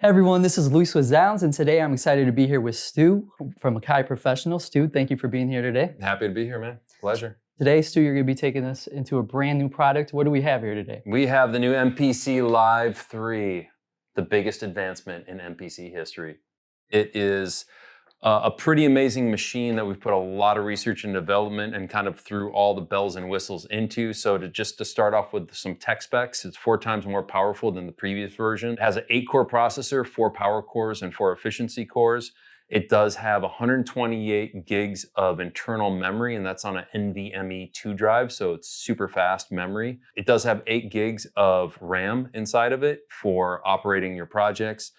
Everyone, this is Luis with zZounds, and today I'm excited to be here with Stu from Akai Professional. Stu, thank you for being here today. Happy to be here, man. Pleasure. Today, Stu, you're going to be taking us into a brand new product. What do we have here today? We have the new MPC Live III, the biggest advancement in MPC history. It is a pretty amazing machine that we've put a lot of research and development and kind of threw all the bells and whistles into. So to start off with some tech specs, it's 4 times more powerful than the previous version. It has an 8-core processor, 4 power cores and 4 efficiency cores. It does have 128 gigs of internal memory, and that's on an NVMe 2 drive, so it's super fast memory. It does have 8 gigs of RAM inside of it for operating your projects.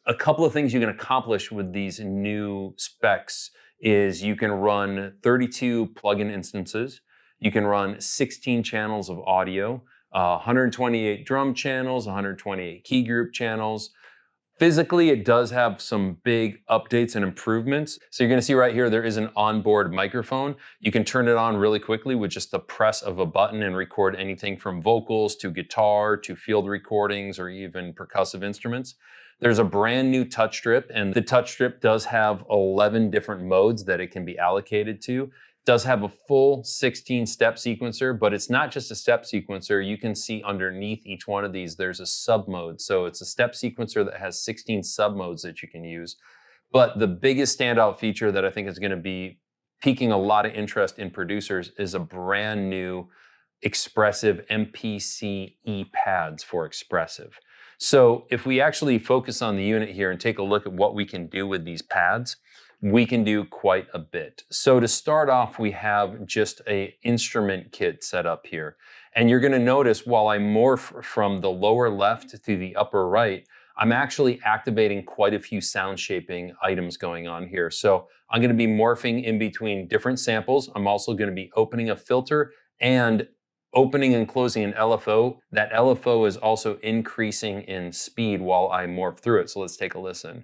A couple of things you can accomplish with these new specs is you can run 32 plugin instances. You can run 16 channels of audio, 128 drum channels, 128 key group channels. Physically, it does have some big updates and improvements. So you're gonna see right here, there is an onboard microphone. You can turn it on really quickly with just the press of a button and record anything from vocals to guitar to field recordings or even percussive instruments. There's a brand new touch strip, and the touch strip does have 11 different modes that it can be allocated to. It does have a full 16-step sequencer, but it's not just a step sequencer. You can see underneath each one of these, there's a sub mode. So it's a step sequencer that has 16 sub modes that you can use. But the biggest standout feature that I think is gonna be piquing a lot of interest in producers is a brand new expressive MPC pads for expressive. So if we actually focus on the unit here and take a look at what we can do with these pads, we can do quite a bit. So to start off, we have just an instrument kit set up here. And you're gonna notice while I morph from the lower left to the upper right, I'm actually activating quite a few sound shaping items going on here. So I'm gonna be morphing in between different samples. I'm also gonna be opening a filter and opening and closing an LFO. That LFO is also increasing in speed while I morph through it. So let's take a listen.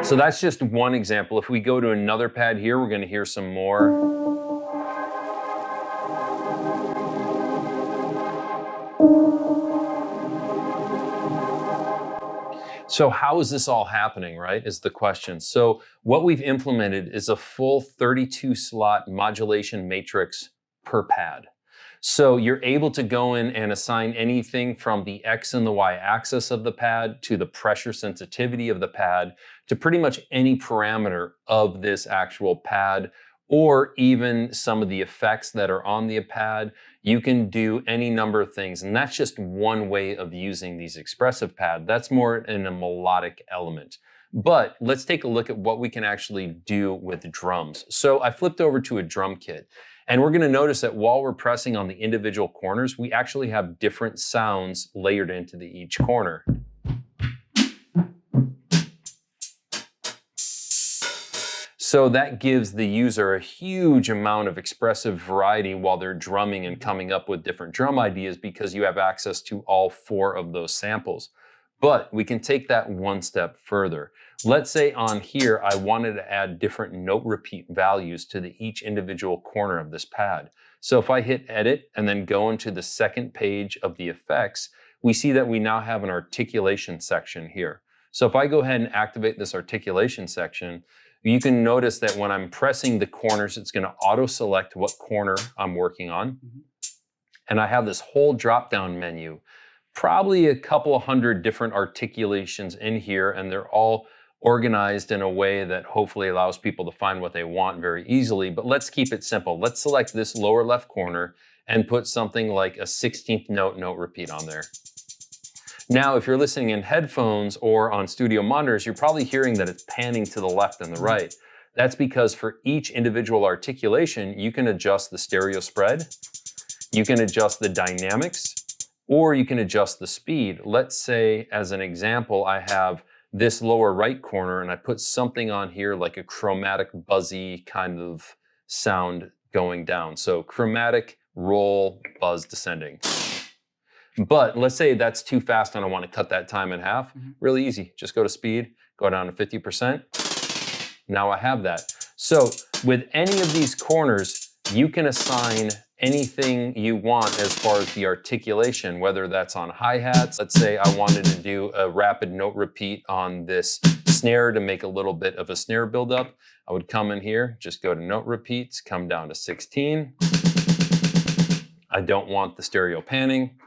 So that's just one example. If we go to another pad here, we're gonna hear some more. So how is this all happening, right, is the question. So what we've implemented is a full 32-slot modulation matrix per pad. So you're able to go in and assign anything from the X and the Y axis of the pad to the pressure sensitivity of the pad to pretty much any parameter of this actual pad, or even some of the effects that are on the pad. You can do any number of things, and that's just one way of using these expressive pads. That's more in a melodic element. But let's take a look at what we can actually do with drums. So I flipped over to a drum kit, and we're gonna notice that while we're pressing on the individual corners, we actually have different sounds layered into each corner. So that gives the user a huge amount of expressive variety while they're drumming and coming up with different drum ideas, because you have access to all 4 of those samples. But we can take that one step further. Let's say on here, I wanted to add different note repeat values to each individual corner of this pad. So if I hit edit and then go into the second page of the effects, we see that we now have an articulation section here. So if I go ahead and activate this articulation section, you can notice that when I'm pressing the corners, it's gonna auto-select what corner I'm working on. And I have this whole drop-down menu, probably a couple hundred different articulations in here, and they're all organized in a way that hopefully allows people to find what they want very easily. But let's keep it simple. Let's select this lower left corner and put something like a 16th note repeat on there. Now, if you're listening in headphones or on studio monitors, you're probably hearing that it's panning to the left and the right. That's because for each individual articulation, you can adjust the stereo spread, you can adjust the dynamics, or you can adjust the speed. Let's say, as an example, I have this lower right corner and I put something on here like a chromatic buzzy kind of sound going down. So chromatic, roll, buzz descending. But let's say that's too fast and I want to cut that time in half. Really easy. Just go to speed, go down to 50%. Now I have that. So with any of these corners, you can assign anything you want as far as the articulation, whether that's on hi-hats. Let's say I wanted to do a rapid note repeat on this snare to make a little bit of a snare buildup. I would come in here, just go to note repeats, come down to 16. I don't want the stereo panning,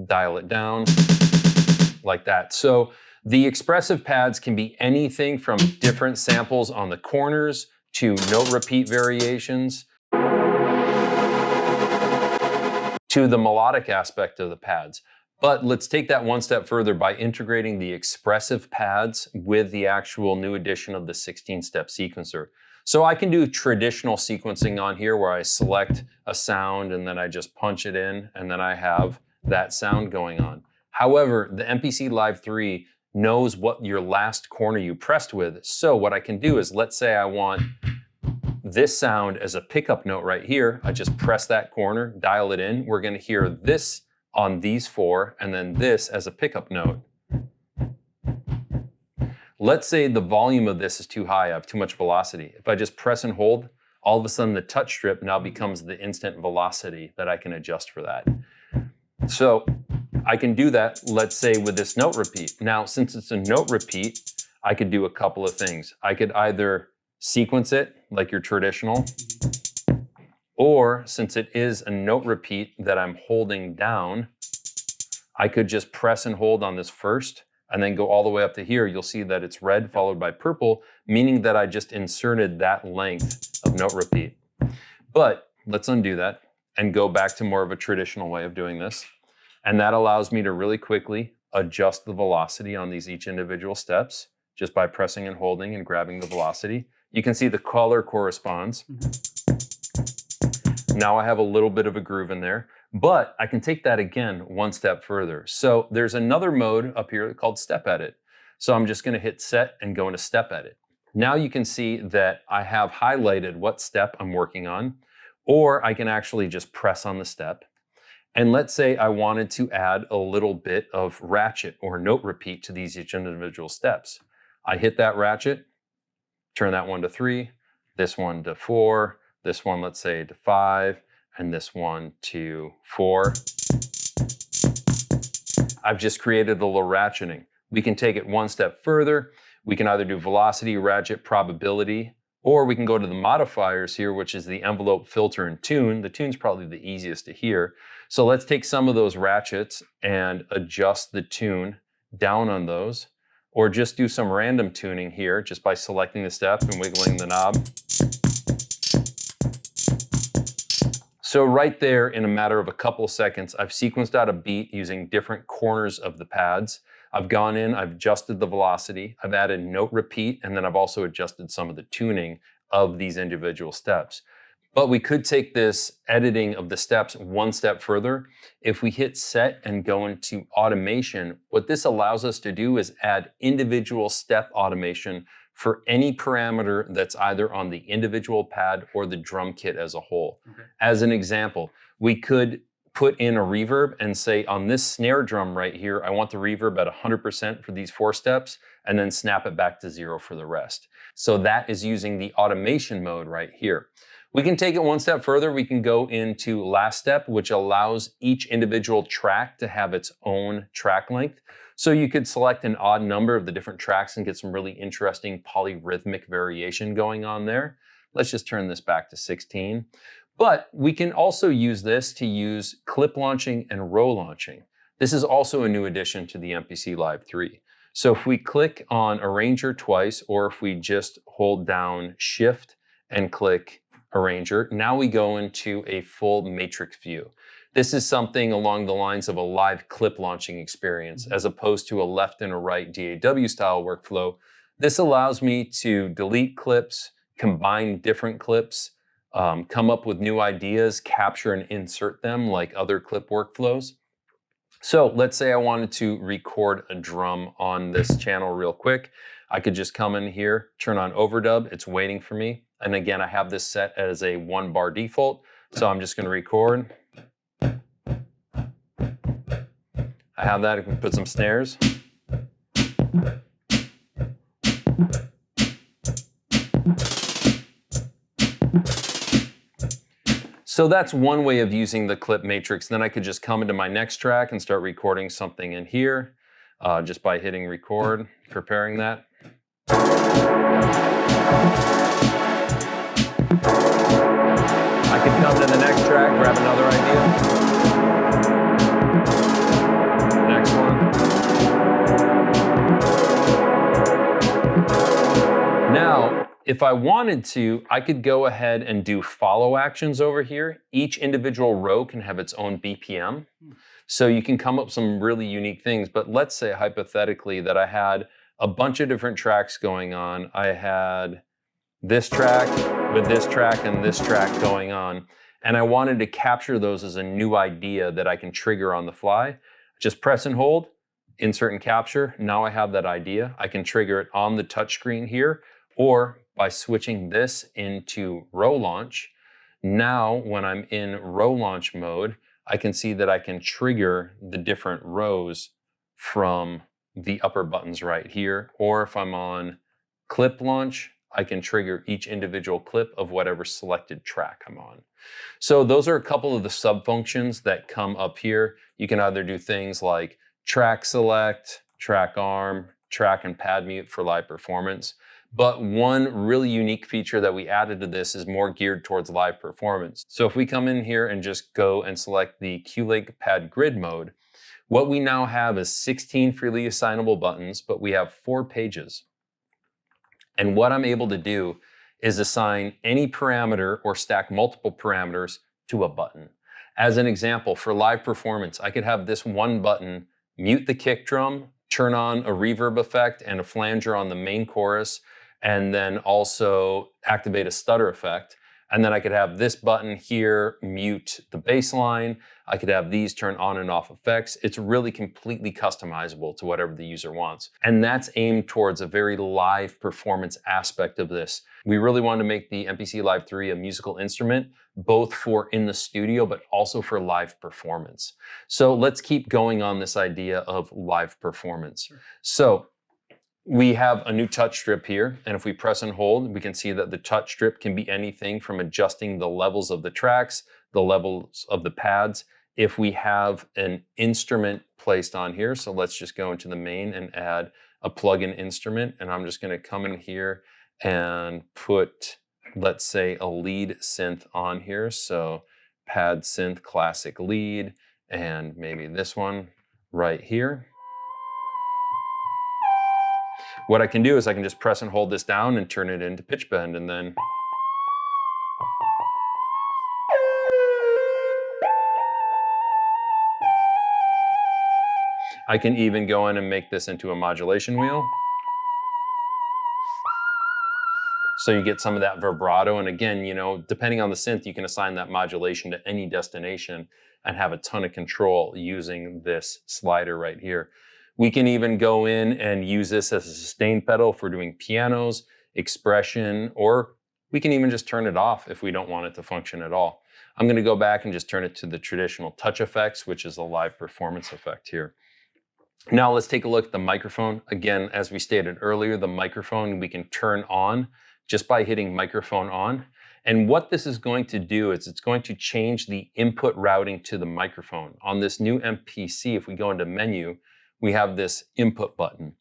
dial it down like that. So the expressive pads can be anything from different samples on the corners to note repeat variations to the melodic aspect of the pads. But let's take that one step further by integrating the expressive pads with the actual new addition of the 16-step sequencer. So I can do traditional sequencing on here where I select a sound and then I just punch it in and then I have that sound going on. However, the MPC Live III knows what your last corner you pressed with. So what I can do is, let's say I want this sound as a pickup note right here. I just press that corner, dial it in. We're going to hear this on these four and then this as a pickup note. Let's say the volume of this is too high, I have too much velocity. If I just press and hold, all of a sudden the touch strip now becomes the instant velocity that I can adjust for that. So I can do that, let's say with this note repeat. Now, since it's a note repeat, I could do a couple of things. I could either sequence it like your traditional, or since it is a note repeat that I'm holding down, I could just press and hold on this first and then go all the way up to here. You'll see that it's red followed by purple, meaning that I just inserted that length of note repeat. But let's undo that and go back to more of a traditional way of doing this. And that allows me to really quickly adjust the velocity on these each individual steps just by pressing and holding and grabbing the velocity. You can see the color corresponds. Now I have a little bit of a groove in there, but I can take that again one step further. So there's another mode up here called step edit. So I'm just going to hit set and go into step edit. Now you can see that I have highlighted what step I'm working on, or I can actually just press on the step. And let's say I wanted to add a little bit of ratchet or note repeat to these each individual steps. I hit that ratchet, turn that one to 3, this one to 4, this one, let's say, to 5, and this one to 4. I've just created a little ratcheting. We can take it one step further. We can either do velocity, ratchet, probability, or we can go to the modifiers here, which is the envelope, filter, and tune. The tune's probably the easiest to hear. So let's take some of those ratchets and adjust the tune down on those, or just do some random tuning here just by selecting the step and wiggling the knob. So right there, in a matter of a couple of seconds, I've sequenced out a beat using different corners of the pads. I've gone in, I've adjusted the velocity, I've added note repeat, and then I've also adjusted some of the tuning of these individual steps. But we could take this editing of the steps one step further. If we hit set and go into automation, what this allows us to do is add individual step automation for any parameter that's either on the individual pad or the drum kit as a whole. Okay. As an example, we could put in a reverb and say on this snare drum right here, I want the reverb at 100% for these 4 steps, and then snap it back to 0 for the rest. So that is using the automation mode right here. We can take it one step further. We can go into last step, which allows each individual track to have its own track length. So you could select an odd number of the different tracks and get some really interesting polyrhythmic variation going on there. Let's just turn this back to 16. But we can also use this to use clip launching and row launching. This is also a new addition to the MPC Live III. So if we click on Arranger twice, or if we just hold down Shift and click Arranger, now we go into a full matrix view. This is something along the lines of a live clip launching experience, as opposed to a left and a right DAW style workflow. This allows me to delete clips, combine different clips, come up with new ideas, capture and insert them like other clip workflows. So let's say I wanted to record a drum on this channel real quick. I could just come in here, turn on overdub, it's waiting for me. And again, I have this set as a 1-bar default. So I'm just gonna record. I have that, I can put some snares. So that's one way of using the clip matrix. Then I could just come into my next track and start recording something in here just by hitting record, preparing that. I could come to the next track, grab another idea. Next one. Now, if I wanted to, I could go ahead and do follow actions over here. Each individual row can have its own BPM. So you can come up with some really unique things. But let's say hypothetically that I had a bunch of different tracks going on. I had this track with this track and this track going on. And I wanted to capture those as a new idea that I can trigger on the fly. Just press and hold, insert and capture. Now I have that idea. I can trigger it on the touchscreen here, or by switching this into row launch. Now, when I'm in row launch mode, I can see that I can trigger the different rows from the upper buttons right here. Or if I'm on clip launch, I can trigger each individual clip of whatever selected track I'm on. So those are a couple of the sub functions that come up here. You can either do things like track select, track arm, track and pad mute for live performance. But one really unique feature that we added to this is more geared towards live performance. So if we come in here and just go and select the Q-Link pad grid mode, what we now have is 16 freely assignable buttons, but we have 4 pages. And what I'm able to do is assign any parameter or stack multiple parameters to a button. As an example, for live performance, I could have this one button mute the kick drum, turn on a reverb effect and a flanger on the main chorus, and then also activate a stutter effect. And then I could have this button here mute the bass line. I could have these turn on and off effects. It's really completely customizable to whatever the user wants. And that's aimed towards a very live performance aspect of this. We really wanted to make the MPC Live III a musical instrument, both for in the studio, but also for live performance. So let's keep going on this idea of live performance. Sure. So we have a new touch strip here, and if we press and hold, we can see that the touch strip can be anything from adjusting the levels of the tracks, the levels of the pads. If we have an instrument placed on here, so let's just go into the main and add a plugin instrument, and I'm just going to come in here and put, let's say, a lead synth on here. So pad synth classic lead, and maybe this one right here. What I can do is I can just press and hold this down and turn it into pitch bend, and then I can even go in and make this into a modulation wheel. So you get some of that vibrato. And again, you know, depending on the synth, you can assign that modulation to any destination and have a ton of control using this slider right here. We can even go in and use this as a sustain pedal for doing pianos, expression, or we can even just turn it off if we don't want it to function at all. I'm going to go back and just turn it to the traditional touch effects, which is a live performance effect here. Now let's take a look at the microphone. Again, as we stated earlier, the microphone we can turn on just by hitting microphone on. And what this is going to do is it's going to change the input routing to the microphone. On this new MPC, if we go into menu, we have this input button.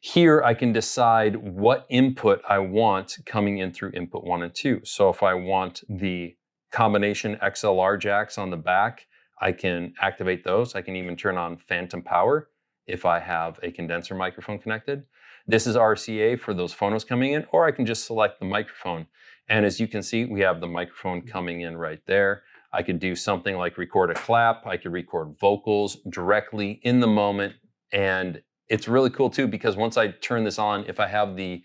Here I can decide what input I want coming in through input 1 and 2. So if I want the combination XLR jacks on the back, I can activate those. I can even turn on phantom power if I have a condenser microphone connected. This is RCA for those phonos coming in, or I can just select the microphone. And as you can see, we have the microphone coming in right there. I could do something like record a clap. I could record vocals directly in the moment. And it's really cool too, because once I turn this on, if I have the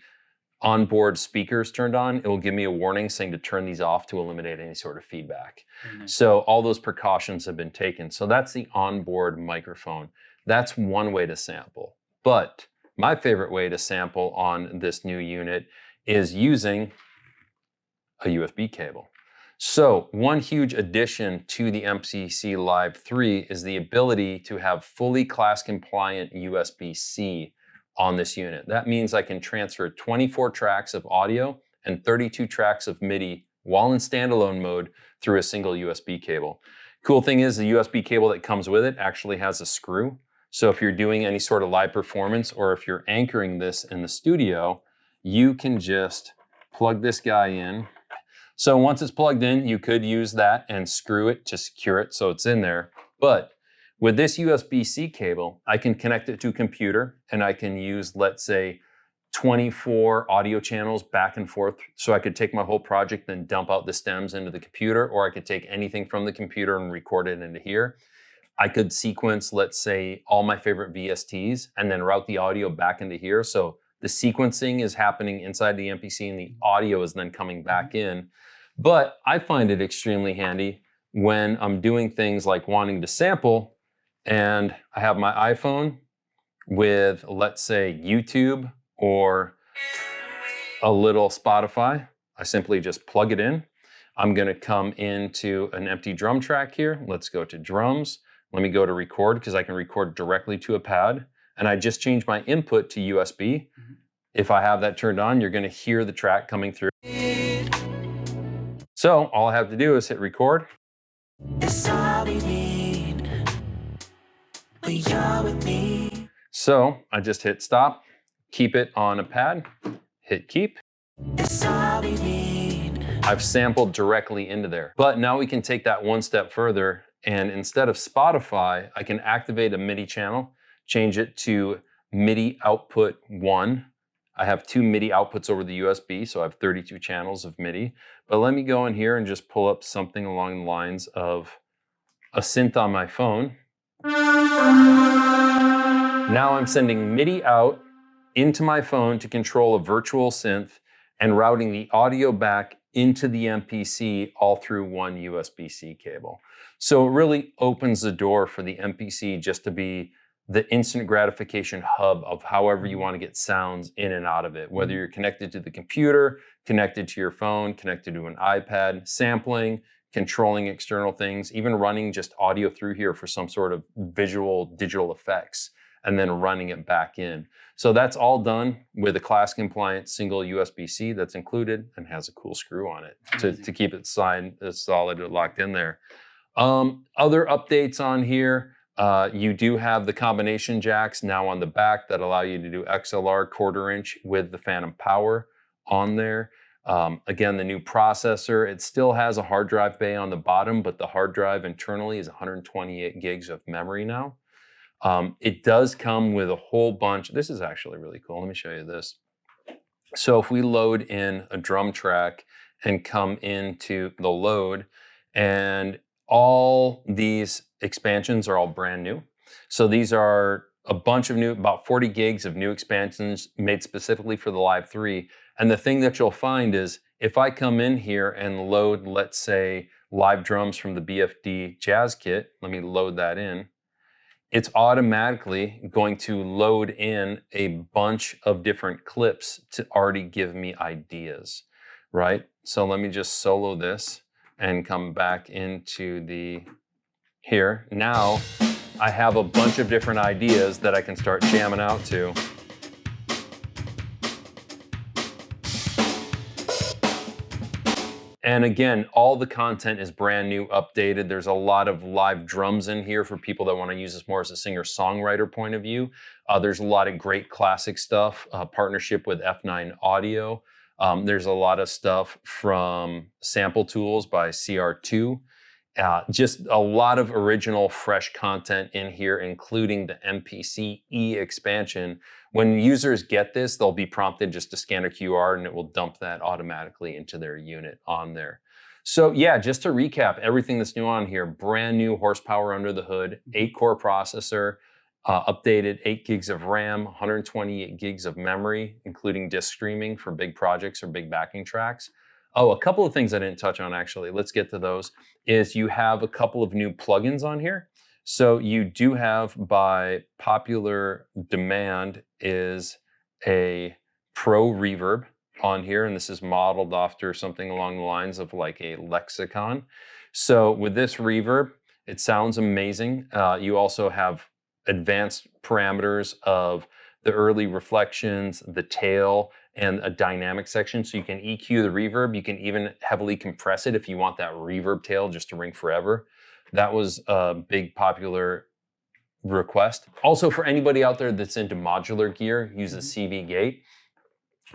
onboard speakers turned on, it will give me a warning saying to turn these off to eliminate any sort of feedback. So all those precautions have been taken. So that's the onboard microphone. That's one way to sample. But my favorite way to sample on this new unit is using a USB cable. So one huge addition to the MPC Live III is the ability to have fully class compliant USB-C on this unit. That means I can transfer 24 tracks of audio and 32 tracks of MIDI while in standalone mode through a single USB cable. Cool thing is the USB cable that comes with it actually has a screw. So if you're doing any sort of live performance or if you're anchoring this in the studio, you can just plug this guy in. So once it's plugged in, you could use that and screw it to secure it so it's in there. But with this USB-C cable, I can connect it to a computer and I can use, let's say, 24 audio channels back and forth. So I could take my whole project and dump out the stems into the computer, or I could take anything from the computer and record it into here. I could sequence, let's say, all my favorite VSTs and then route the audio back into here. So the sequencing is happening inside the MPC and the audio is then coming back in. But I find it extremely handy when I'm doing things like wanting to sample and I have my iPhone with, let's say, YouTube or a little Spotify. I simply just plug it in. I'm gonna come into an empty drum track here. Let's go to drums. Let me go to record because I can record directly to a pad. And I just changed my input to USB. If I have that turned on, you're gonna hear the track coming through. So all I have to do is hit record. So I just hit stop, keep it on a pad, hit keep. I've sampled directly into there. But now we can take that one step further, and instead of Spotify, I can activate a MIDI channel, change it to MIDI output 1. I have 2 MIDI outputs over the USB, so I have 32 channels of MIDI. But let me go in here and just pull up something along the lines of a synth on my phone. Now I'm sending MIDI out into my phone to control a virtual synth and routing the audio back into the MPC all through one USB-C cable. So it really opens the door for the MPC just to be the instant gratification hub of however you want to get sounds in and out of it, whether you're connected to the computer, connected to your phone, connected to an iPad, sampling, controlling external things, even running just audio through here for some sort of visual digital effects, and then running it back in. So that's all done with a class compliant single USB-C that's included and has a cool screw on it to keep it solid and locked in there. Other updates on here, you do have the combination jacks now on the back that allow you to do XLR 1/4 inch with the phantom power on there. Again, the new processor, it still has a hard drive bay on the bottom, but the hard drive internally is 128 gigs of memory now. It does come with a whole bunch. This is actually really cool. Let me show you this. So if we load in a drum track and come into the load, and all these expansions are all brand new. So these are a bunch of new, about 40 gigs of new expansions made specifically for the Live 3. And the thing that you'll find is if I come in here and load, let's say, live drums from the BFD Jazz Kit, let me load that in. It's automatically going to load in a bunch of different clips to already give me ideas, right? So let me just solo this and come back into the here. Now I have a bunch of different ideas that I can start jamming out to. And again, all the content is brand new, updated. There's a lot of live drums in here for people that want to use this more as a singer-songwriter point of view. There's a lot of great classic stuff, partnership with F9 Audio. There's a lot of stuff from Sample Tools by CR2. Just a lot of original, fresh content in here, including the MPC-E expansion. When users get this, they'll be prompted just to scan a QR and it will dump that automatically into their unit on there. So yeah, just to recap, everything that's new on here, brand new horsepower under the hood, 8-core processor, updated 8 gigs of RAM, 128 gigs of memory, including disk streaming for big projects or big backing tracks. Oh, a couple of things I didn't touch on actually, let's get to those, is you have a couple of new plugins on here. So you do have, by popular demand, is a Pro Reverb on here, and this is modeled after something along the lines of like a lexicon. So with this reverb, it sounds amazing. You also have advanced parameters of the early reflections, the tail, and a dynamic section. So you can EQ the reverb. You can even heavily compress it if you want that reverb tail just to ring forever. That was a big popular request. Also, for anybody out there that's into modular gear, use a CV gate.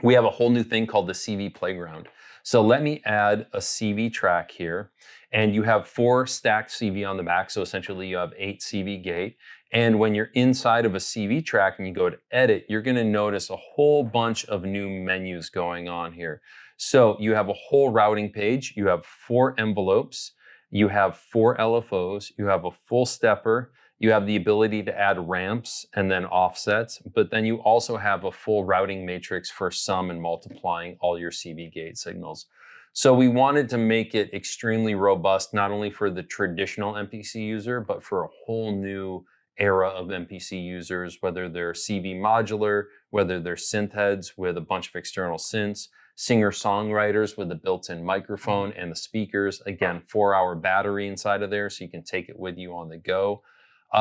We have a whole new thing called the CV playground. So let me add a CV track here, and you have 4 stacked CV on the back. So essentially you have 8 CV gate. And when you're inside of a CV track and you go to edit, you're going to notice a whole bunch of new menus going on here. So you have a whole routing page. You have 4 envelopes. You have 4 LFOs. You have a full stepper. You have the ability to add ramps and then offsets, but then you also have a full routing matrix for sum and multiplying all your CV gate signals. So we wanted to make it extremely robust, not only for the traditional MPC user, but for a whole new era of MPC users, whether they're CV modular, whether they're synth heads with a bunch of external synths, singer-songwriters with a built-in microphone and the speakers. Again, 4-hour battery inside of there, so you can take it with you on the go.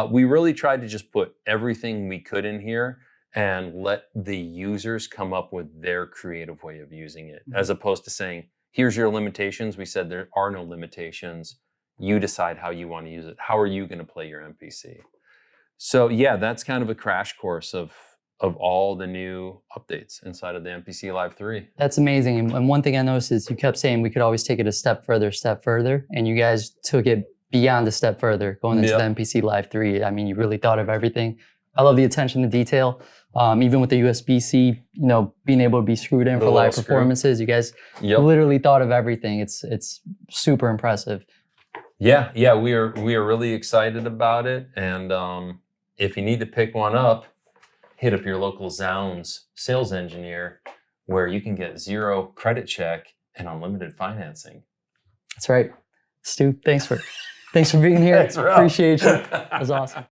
We really tried to just put everything we could in here and let the users come up with their creative way of using it, as opposed to saying, here's your limitations. We said there are no limitations. You decide how you want to use it. How are you going to play your MPC? So yeah, that's kind of a crash course of all the new updates inside of the MPC Live III. That's amazing. And one thing I noticed is you kept saying we could always take it a step further, and you guys took it beyond a step further, going into the MPC Live III. I mean, you really thought of everything. I love the attention to detail. Even with the USB-C, you know, being able to be screwed in for live performances, you guys literally thought of everything. It's super impressive. Yeah, we are really excited about it. And if you need to pick one up, hit up your local zZounds sales engineer, where you can get 0 credit check and unlimited financing. That's right. Stu, thanks for being here. Thanks, bro. Appreciate you. That was awesome.